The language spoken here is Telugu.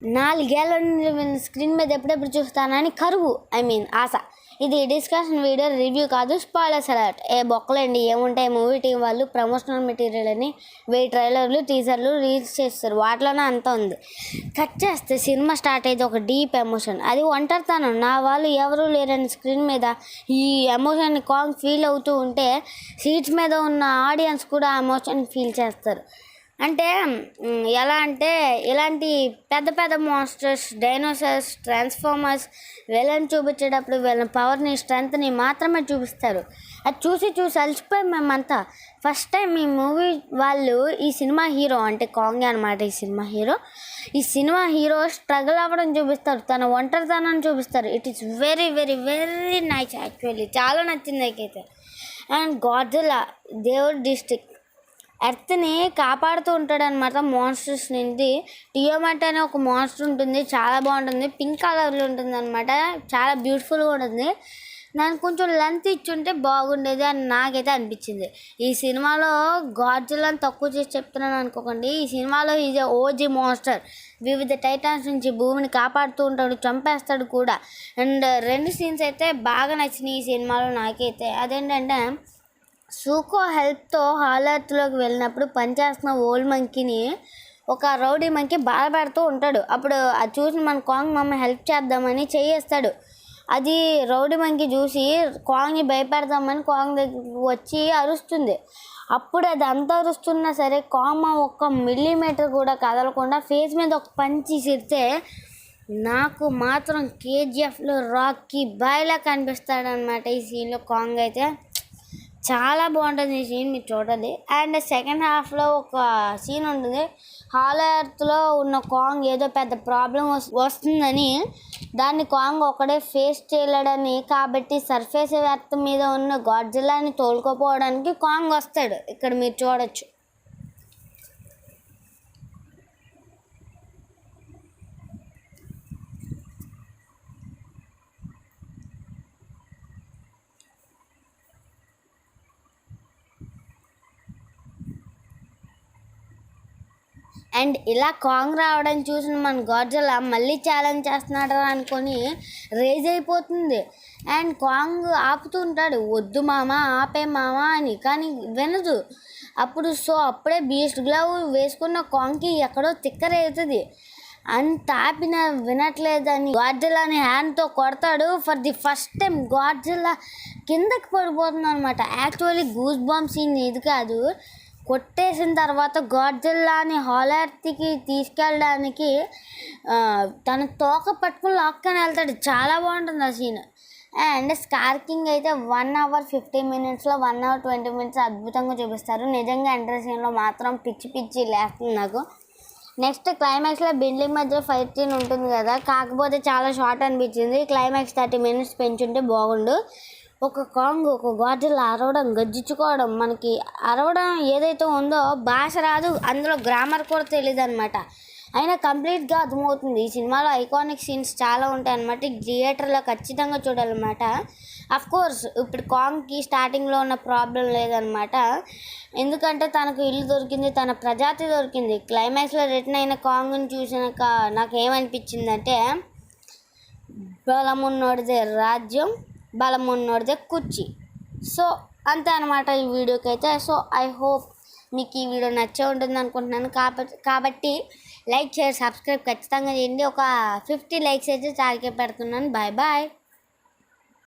4 ఏళ్ళ నుండి స్క్రీన్ మీద ఎప్పుడెప్పుడు చూస్తానని కరువు ఆశ. ఇది డిస్కషన్ వీడియో రివ్యూ కాదు, స్పాయిలర్స్ అలర్ట్. బొక్కలండి ఏముంటాయి, మూవీ టీం వాళ్ళు ప్రమోషనల్ మెటీరియల్ అని ట్రైలర్లు టీజర్లు రిలీజ్ చేస్తారు, వాటిలోనే అంతా ఉంది. కట్ చేస్తే సినిమా స్టార్ట్ అయితే ఒక డీప్ ఎమోషన్, అది ఒంటరితనం. నా వాళ్ళు ఎవరూ లేరని స్క్రీన్ మీద ఈ ఎమోషన్ని కాంగ్ ఫీల్ అవుతూ ఉంటే సీట్స్ మీద ఉన్న ఆడియన్స్ కూడా ఆ ఎమోషన్ ఫీల్ చేస్తారు. అంటే ఎలా అంటే ఇలాంటి పెద్ద పెద్ద మాన్స్టర్స్, డైనోసార్స్, ట్రాన్స్ఫార్మర్స్ వీళ్ళని చూపించేటప్పుడు వీళ్ళ పవర్ని, స్ట్రెంగ్త్ని మాత్రమే చూపిస్తారు. అది చూసి అలసిపోయి మేమంతా. ఫస్ట్ టైం ఈ మూవీ వాళ్ళు ఈ సినిమా హీరో అంటే కాంగ్ అనమాట. ఈ సినిమా హీరో స్ట్రగుల్ అవ్వడం చూపిస్తారు, తన ఒంటరితనాన్ని చూపిస్తారు. It is very very very nice actually, చాలా నచ్చింది నాకైతే. అండ్ గాడ్జిల్లా దేవుడు డిస్ట్రిక్ట్ ఎర్త్ని కాపాడుతూ ఉంటాడు అనమాట మాన్స్టర్స్ నుండి. టియోమట్ అనే ఒక మాన్స్టర్ ఉంటుంది, చాలా బాగుంటుంది, పింక్ కలర్లో ఉంటుంది అనమాట, చాలా బ్యూటిఫుల్గా ఉంటుంది. దానికి కొంచెం లెంత్ ఇచ్చుంటే బాగుండేది అని నాకైతే అనిపించింది. ఈ సినిమాలో గాడ్జిల్లాని తక్కువ చేసి చెప్తున్నాను అనుకోకండి. ఈ సినిమాలో ఈజ్ ఓజీ మాన్స్టర్, వివిధ టైటాన్స్ నుంచి భూమిని కాపాడుతూ ఉంటాడు, చంపేస్తాడు కూడా. అండ్ 2 సీన్స్ అయితే బాగా నచ్చినాయి ఈ సినిమాలో నాకైతే. అదేంటంటే సూకో హెల్ప్తో హాలర్త్లోకి వెళ్ళినప్పుడు పనిచేస్తున్న ఓల్డ్ మంకీని ఒక రౌడీ మంకీ బాధపడుతూ ఉంటాడు. అప్పుడు అది చూసి మన కాంగ్ మమ్మ హెల్ప్ చేద్దామని చేయేస్తాడు. అది రౌడీ మంకీ చూసి కాంగ్ని భయపెడదామని కాంగ్ దగ్గరికి వచ్చి అరుస్తుంది. అప్పుడు అది అంత అరుస్తున్నా సరే కాంగ్ ఒక్క మిల్లీమీటర్ కూడా కదలకుండా ఫేస్ మీద ఒక పంచి సిరితే నాకు మాత్రం కేజీఎఫ్లో రాకీ బాయ్లా కనిపిస్తాడనమాట ఈ సీన్లో కాంగ్ అయితే. చాలా బాగుంటుంది ఈ సీన్, మీరు చూడాలి. అండ్ సెకండ్ హాఫ్లో ఒక సీన్ ఉంటుంది, హాలర్త్లో ఉన్న కాంగ్ ఏదో పెద్ద ప్రాబ్లం వస్తుందని దాన్ని కాంగ్ ఒకడే ఫేస్ చేయలేడని, కాబట్టి సర్ఫేస్ ఎర్త్ మీద ఉన్న గాడ్జిల్లాని తోలుకోపోవడానికి కాంగ్ వస్తాడు. ఇక్కడ మీరు చూడొచ్చు. అండ్ ఇలా కాంగ్ రావడం చూసిన మన గాడ్జిల్లా మళ్ళీ ఛాలెంజ్ చేస్తున్నాడు అనుకొని రేజ్ అయిపోతుంది. అండ్ కాంగ్ ఆపుతుంటాడు, వద్దు మామ, ఆపే మామ అని, కానీ వినదు. అప్పుడే బీస్ట్ గ్లవ్ వేసుకున్న కాంగ్కి ఎక్కడో తిక్కరేగుతుంది. అంత ఆపిన వినట్లేదని గాడ్జిల్లాని హ్యాండ్తో కొడతాడు. For the first time Godzilla కిందకి పడిపోతుంది అనమాట. యాక్చువల్లీ గూస్ బాంబ్ సీన్ ఇది కాదు, కొట్టేసిన తర్వాత గాడ్జిల్లాని హాలర్త్కి తీసుకెళ్ళడానికి తన తోక పట్టుకుని లాక్కొని వెళ్తాడు. చాలా బాగుంటుంది ఆ సీన్. అండ్ స్కార్కింగ్ అయితే 1 hour 15 minutesలో 1 hour 20 minutes అద్భుతంగా చూపిస్తారు. నిజంగా ఎంటర్ సీన్లో మాత్రం పిచ్చి లేస్తుంది నాకు. నెక్స్ట్ క్లైమాక్స్లో బిల్డింగ్ మధ్య ఫైట్ సీన్ ఉంటుంది కదా, కాకపోతే చాలా షార్ట్ అనిపించింది. క్లైమాక్స్ 30 minutes పెంచుంటే బాగుండు. ఒక కాంగ్ ఒక గాడ్జిల్లా అరవడం, గర్జించుకోవడం, మనకి అరవడం ఏదైతే ఉందో భాష రాదు, అందులో గ్రామర్ కూడా తెలియదు అనమాట. అయినా కంప్లీట్గా అర్థమవుతుంది. ఈ సినిమాలో ఐకానిక్ సీన్స్ చాలా ఉంటాయి అనమాట, థియేటర్లో ఖచ్చితంగా చూడాలన్నమాట. అఫ్కోర్స్ ఇప్పుడు కాంగ్కి స్టార్టింగ్లో ఉన్న ప్రాబ్లం లేదనమాట, ఎందుకంటే తనకు ఇల్లు దొరికింది, తన ప్రజాతి దొరికింది. క్లైమాక్స్లో రిటర్న్ అయిన కాంగ్ని చూసినాక నాకు ఏమనిపించిందంటే బలమున్నోడిదే రాజ్యం, బలమున్నోడిదే కుర్చీ. సో అంతే అనమాట ఈ వీడియోకి అయితే. సో ఐ హోప్ మీకు ఈ వీడియో నచ్చే ఉంటుంది అనుకుంటున్నాను. కాబట్టి లైక్, షేర్, సబ్స్క్రైబ్ ఖచ్చితంగా చేయండి. ఒక 50 likes అయితే చాలాకే పెడుతున్నాను. బాయ్.